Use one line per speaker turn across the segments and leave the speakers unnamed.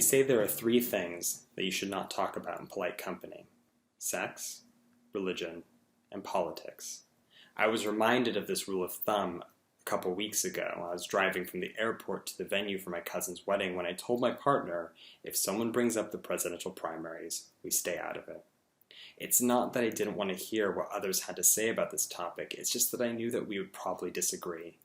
say there are 3 things that you should not talk about in polite company: sex, religion, and politics. I was reminded of this rule of thumb a couple weeks ago. I was driving from the airport to the venue for my cousin's wedding when I told my partner, if someone brings up the presidential primaries, we stay out of it. It's not that I didn't want to hear what others had to say about this topic, it's just that I knew that we would probably disagree.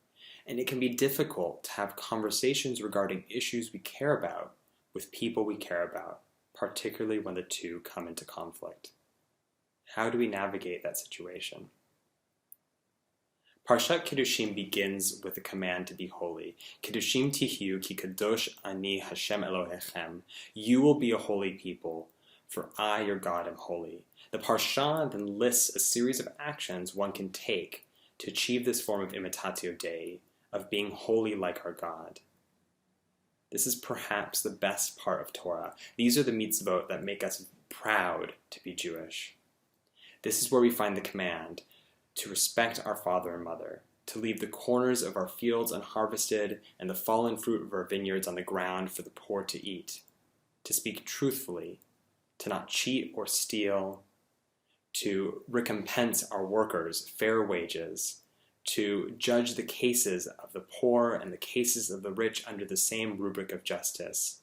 And it can be difficult to have conversations regarding issues we care about with people we care about, particularly when the two come into conflict. How do we navigate that situation? Parashat Kedoshim begins with a command to be holy. Kedoshim tihiu ki kadosh ani Hashem Elohechem. You will be a holy people, for I, your God, am holy. The Parsha then lists a series of actions one can take to achieve this form of imitatio Dei, of being holy like our God. This is perhaps the best part of Torah. These are the mitzvot that make us proud to be Jewish. This is where we find the command to respect our father and mother, to leave the corners of our fields unharvested and the fallen fruit of our vineyards on the ground for the poor to eat, to speak truthfully, to not cheat or steal, to recompense our workers fair wages, to judge the cases of the poor and the cases of the rich under the same rubric of justice,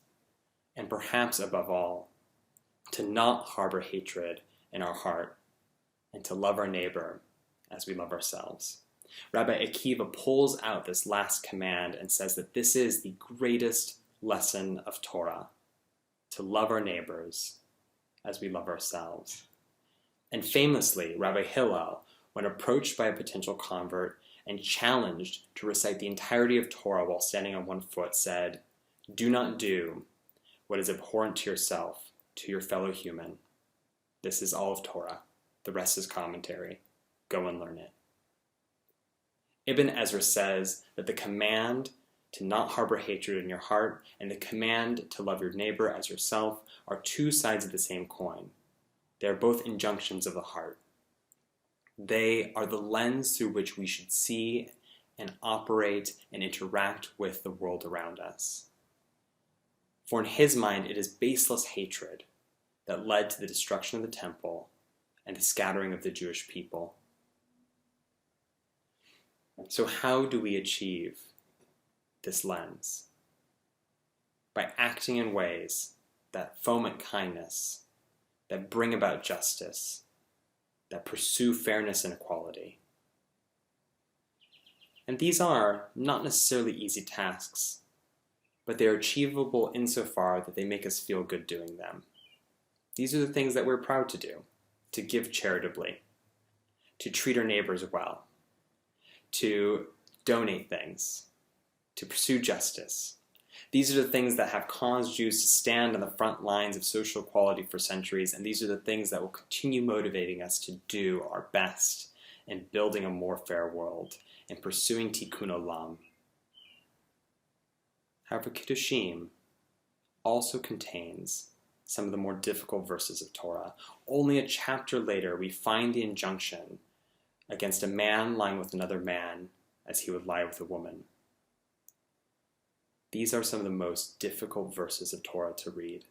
and perhaps above all, to not harbor hatred in our heart, and to love our neighbor as we love ourselves. Rabbi Akiva pulls out this last command and says that this is the greatest lesson of Torah, to love our neighbors as we love ourselves. And famously, Rabbi Hillel, when approached by a potential convert and challenged to recite the entirety of Torah while standing on one foot, said, "Do not do what is abhorrent to yourself, to your fellow human. This is all of Torah. The rest is commentary. Go and learn it." Ibn Ezra says that the command to not harbor hatred in your heart and the command to love your neighbor as yourself are 2 sides of the same coin. They are both injunctions of the heart. They are the lens through which we should see and operate and interact with the world around us. For in his mind, it is baseless hatred that led to the destruction of the temple and the scattering of the Jewish people. So how do we achieve this lens? By acting in ways that foment kindness, that bring about justice, that pursue fairness and equality. And these are not necessarily easy tasks, but they are achievable insofar that they make us feel good doing them. These are the things that we're proud to do: to give charitably, to treat our neighbors well, to donate things, to pursue justice. These are the things that have caused Jews to stand on the front lines of social equality for centuries, and these are the things that will continue motivating us to do our best in building a more fair world and pursuing tikkun olam. However, Kedoshim also contains some of the more difficult verses of Torah. Only a chapter later, we find the injunction against a man lying with another man as he would lie with a woman. These are some of the most difficult verses of Torah to read.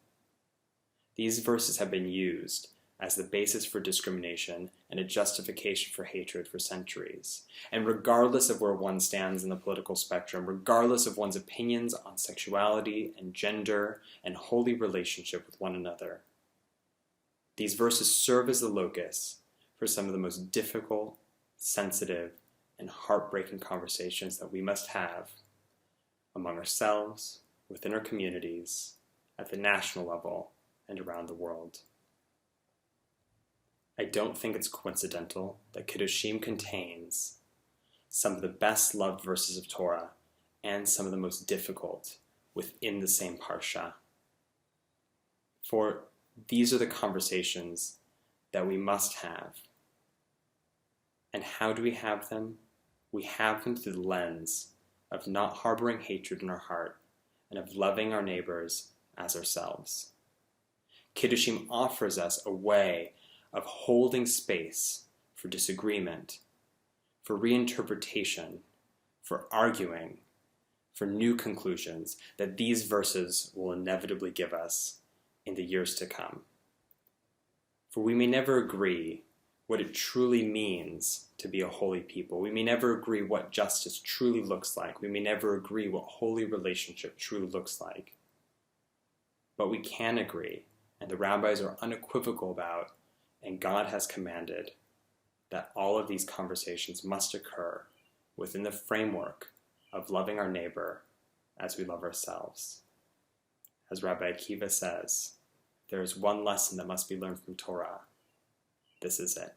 These verses have been used as the basis for discrimination and a justification for hatred for centuries. And regardless of where one stands in the political spectrum, regardless of one's opinions on sexuality and gender and holy relationship with one another, these verses serve as the locus for some of the most difficult, sensitive, and heartbreaking conversations that we must have among ourselves, within our communities, at the national level, and around the world. I don't think it's coincidental that Kedoshim contains some of the best loved verses of Torah and some of the most difficult within the same parsha. For these are the conversations that we must have. And how do we have them? We have them through the lens of not harboring hatred in our heart and of loving our neighbors as ourselves. Kedoshim offers us a way of holding space for disagreement, for reinterpretation, for arguing, for new conclusions that these verses will inevitably give us in the years to come. For we may never agree what it truly means to be a holy people. We may never agree what justice truly looks like. We may never agree what holy relationship truly looks like. But we can agree, and the rabbis are unequivocal about, and God has commanded, that all of these conversations must occur within the framework of loving our neighbor as we love ourselves. As Rabbi Akiva says, there is one lesson that must be learned from Torah. This is it.